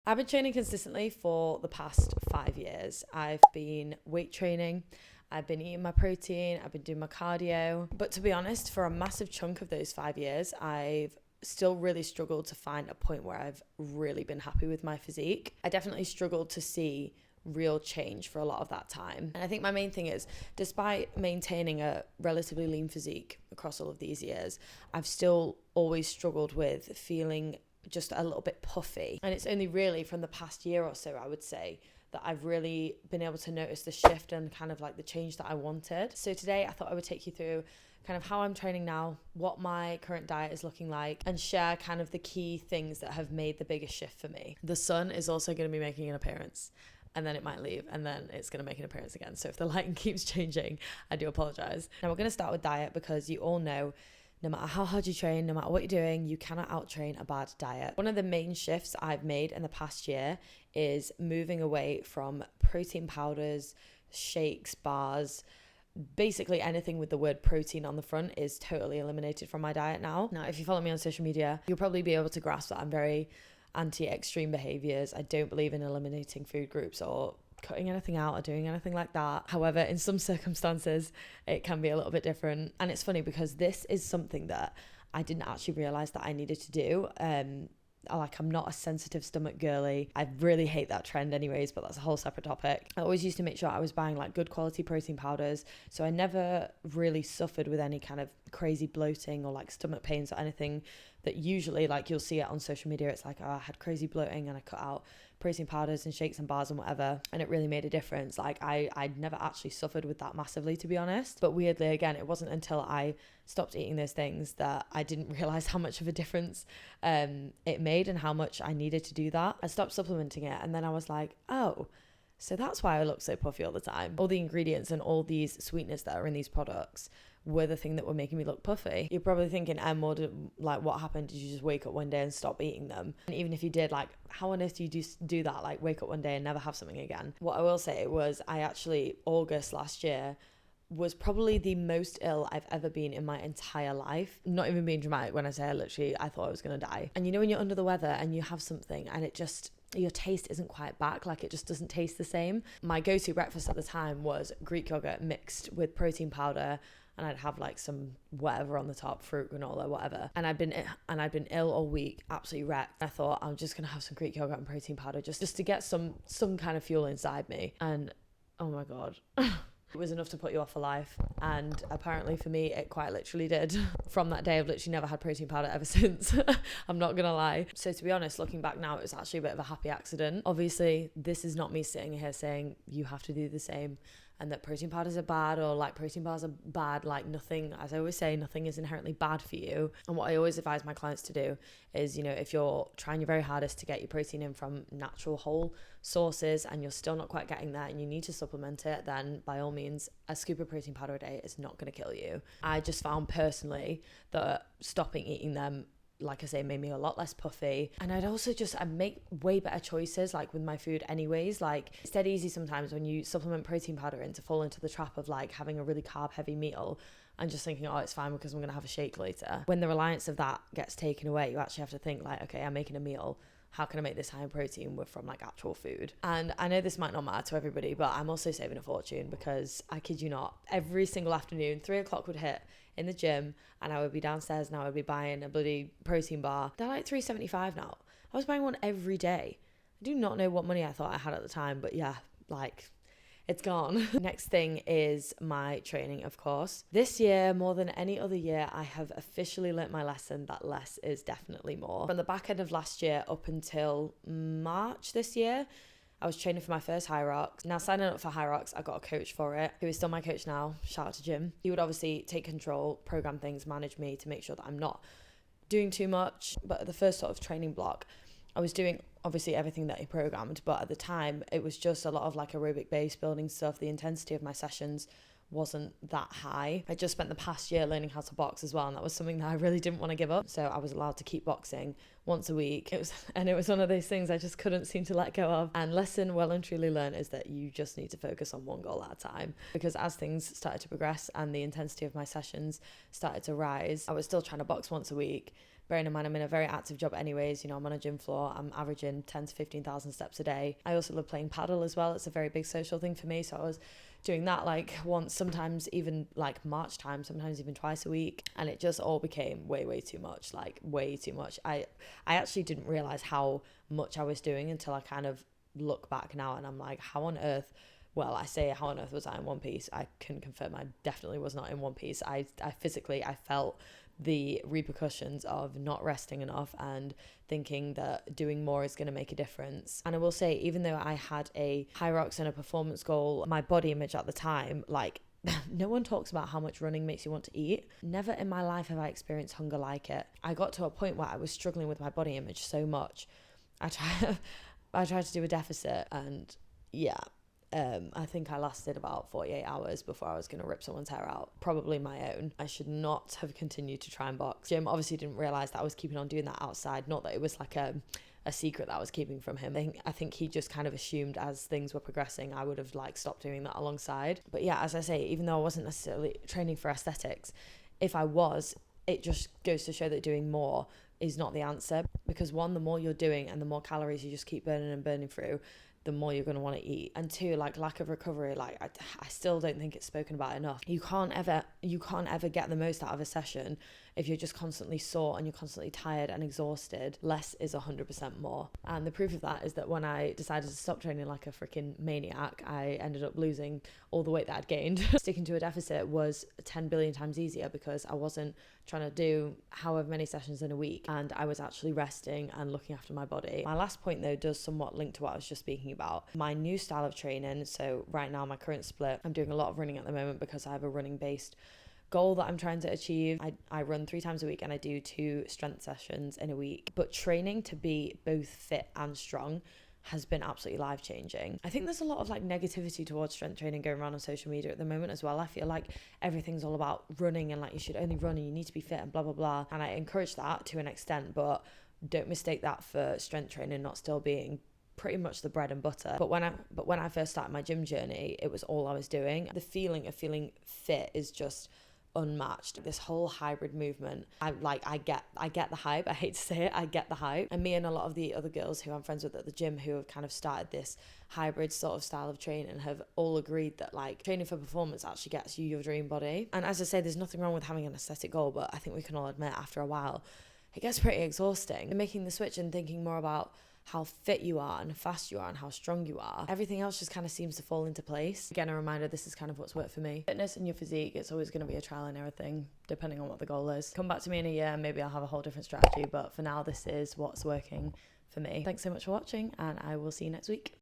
I've been training consistently for the past 5 years. I've been weight training, I've been eating my protein, I've been doing my cardio. But to be honest, for a massive chunk of those 5 years, I've still really struggled to find a point where I've really been happy with my physique. I definitely struggled to see real change for a lot of that time. And I think my main thing is, despite maintaining a relatively lean physique across all of these years, I've still always struggled with feeling just a little bit puffy. And it's only really from the past year or so, I would say, that I've really been able to notice the shift and kind of like the change that I wanted. So today I thought I would take you through kind of how I'm training now, what my current diet is looking like, and share kind of the key things that have made the biggest shift for me. The sun is also going to be making an appearance, and then it might leave, and then it's going to make an appearance again. So if the lighting keeps changing, I do apologize. Now we're going to start with diet, because you all know no matter how hard you train, no matter what you're doing, you cannot out-train a bad diet. One of the main shifts I've made in the past year is moving away from protein powders, shakes, bars. Basically anything with the word protein on the front is totally eliminated from my diet now. Now, if you follow me on social media, you'll probably be able to grasp that I'm very anti-extreme behaviors. I don't believe in eliminating food groups or cutting anything out or doing anything like that. However, in some circumstances, it can be a little bit different. And it's funny because this is something that I didn't actually realize that I needed to do. I'm not a sensitive stomach girly. I really hate that trend anyways, but that's a whole separate topic. I always used to make sure I was buying like good quality protein powders, so I never really suffered with any kind of crazy bloating or like stomach pains or anything that usually like you'll see it on social media. It's like, oh, I had crazy bloating and I cut out protein powders and shakes and bars and whatever, and it really made a difference. Like I'd never actually suffered with that massively, to be honest. But weirdly, again, it wasn't until I stopped eating those things that I didn't realize how much of a difference it made and how much I needed to do that. I stopped supplementing it, and then I was like, oh, so that's why I look so puffy all the time. All the ingredients and all these sweeteners that are in these products were the thing that were making me look puffy. You're probably thinking, what happened? Did you just wake up one day and stop eating them? And even if you did, like, how on earth do you do that? Like, wake up one day and never have something again? What I will say was, August last year was probably the most ill I've ever been in my entire life. Not even being dramatic when I say I thought I was gonna die. And you know when you're under the weather and you have something and it just, your taste isn't quite back, like it just doesn't taste the same. My go-to breakfast at the time was Greek yogurt mixed with protein powder, and I'd have like some whatever on the top, fruit, granola, whatever. And I'd been ill all week, absolutely wrecked. I thought, I'm just gonna have some Greek yogurt and protein powder just to get some kind of fuel inside me. And oh my god. It was enough to put you off for life, and apparently for me it quite literally did. From that day I've literally never had protein powder ever since. I'm not gonna lie. So to be honest, looking back now, it was actually a bit of a happy accident. Obviously this is not me sitting here saying you have to do the same and that protein powders are bad or like protein bars are bad. Like nothing, as I always say, nothing is inherently bad for you. And what I always advise my clients to do is, you know, if you're trying your very hardest to get your protein in from natural whole sources and you're still not quite getting that and you need to supplement it, then by all means, a scoop of protein powder a day is not going to kill you. I just found personally that stopping eating them, like I say, made me a lot less puffy. And I make way better choices like with my food anyways. Like it's dead easy sometimes when you supplement protein powder in to fall into the trap of like having a really carb heavy meal and just thinking, oh, it's fine because I'm gonna have a shake later. When the reliance of that gets taken away, you actually have to think like, okay, I'm making a meal, how can I make this high in protein from like actual food? And I know this might not matter to everybody, but I'm also saving a fortune because I kid you not, every single afternoon 3:00 would hit in the gym and I would be downstairs and I would be buying a bloody protein bar. They're like $3.75 now. I was buying one every day. I do not know what money I thought I had at the time, but yeah, like it's gone. Next thing is my training, of course. This year, more than any other year, I have officially learnt my lesson that less is definitely more. From the back end of last year up until March this year, I was training for my first High Rocks. Now, signing up for High Rocks, I got a coach for it, who is still my coach now. Shout out to Jim. He would obviously take control, program things, manage me to make sure that I'm not doing too much. But at the first sort of training block, I was doing obviously everything that he programmed, but at the time it was just a lot of like aerobic base building stuff. The intensity of my sessions wasn't that high. I just spent the past year learning how to box as well, and that was something that I really didn't want to give up. So I was allowed to keep boxing once a week. It was one of those things I just couldn't seem to let go of. And lesson well and truly learned is that you just need to focus on one goal at a time. Because as things started to progress and the intensity of my sessions started to rise, I was still trying to box once a week, bearing in mind I'm in a very active job anyways, you know, I'm on a gym floor, I'm averaging 10 to 15,000 steps a day. I also love playing paddle as well. It's a very big social thing for me, so I was doing that like once, sometimes even like March time, sometimes even twice a week, and it just all became way too much, like way too much. I actually didn't realize how much I was doing until I kind of look back now, and I'm like, how on earth, well, I say how on earth was I in one piece? I can confirm I definitely was not in one piece. I physically, I felt the repercussions of not resting enough and thinking that doing more is going to make a difference. And I will say, even though I had a high rocks and a performance goal, my body image at the time, like, no one talks about how much running makes you want to eat. Never in my life have I experienced hunger like it. I got to a point where I was struggling with my body image so much. I tried to do a deficit, and yeah, I think I lasted about 48 hours before I was going to rip someone's hair out, probably my own. I should not have continued to try and box. Jim obviously didn't realise that I was keeping on doing that outside, not that it was like a secret that I was keeping from him. I think he just kind of assumed as things were progressing I would have like stopped doing that alongside. But yeah, as I say, even though I wasn't necessarily training for aesthetics, if I was, it just goes to show that doing more is not the answer, because one, the more you're doing and the more calories you just keep burning and burning through, the more you're going to want to eat. And two, like lack of recovery, like I still don't think it's spoken about enough. You can't ever get the most out of a session if you're just constantly sore and you're constantly tired and exhausted. Less is 100% more. And the proof of that is that when I decided to stop training like a freaking maniac, I ended up losing all the weight that I'd gained. Sticking to a deficit was 10 billion times easier because I wasn't trying to do however many sessions in a week, and I was actually resting and looking after my body. My last point though does somewhat link to what I was just speaking about. My new style of training, so right now my current split, I'm doing a lot of running at the moment because I have a running based goal that I'm trying to achieve. I run 3 times a week and I do 2 strength sessions in a week. But training to be both fit and strong has been absolutely life-changing. I think there's a lot of like negativity towards strength training going around on social media at the moment as well. I feel like everything's all about running and like you should only run and you need to be fit and blah blah blah, and I encourage that to an extent, but don't mistake that for strength training not still being pretty much the bread and butter. But when I first started my gym journey, it was all I was doing. The feeling of feeling fit is just unmatched. This whole hybrid movement, I get the hype. I hate to say it, I get the hype. And me and a lot of the other girls who I'm friends with at the gym who have kind of started this hybrid sort of style of training have all agreed that like training for performance actually gets you your dream body. And as I say, there's nothing wrong with having an aesthetic goal, but I think we can all admit after a while it gets pretty exhausting. And making the switch and thinking more about how fit you are and fast you are and how strong you are, everything else just kind of seems to fall into place. Again, a reminder, this is kind of what's worked for me. Fitness and your physique, it's always going to be a trial and error thing, depending on what the goal is. Come back to me in a year and maybe I'll have a whole different strategy, but for now, this is what's working for me. Thanks so much for watching, and I will see you next week.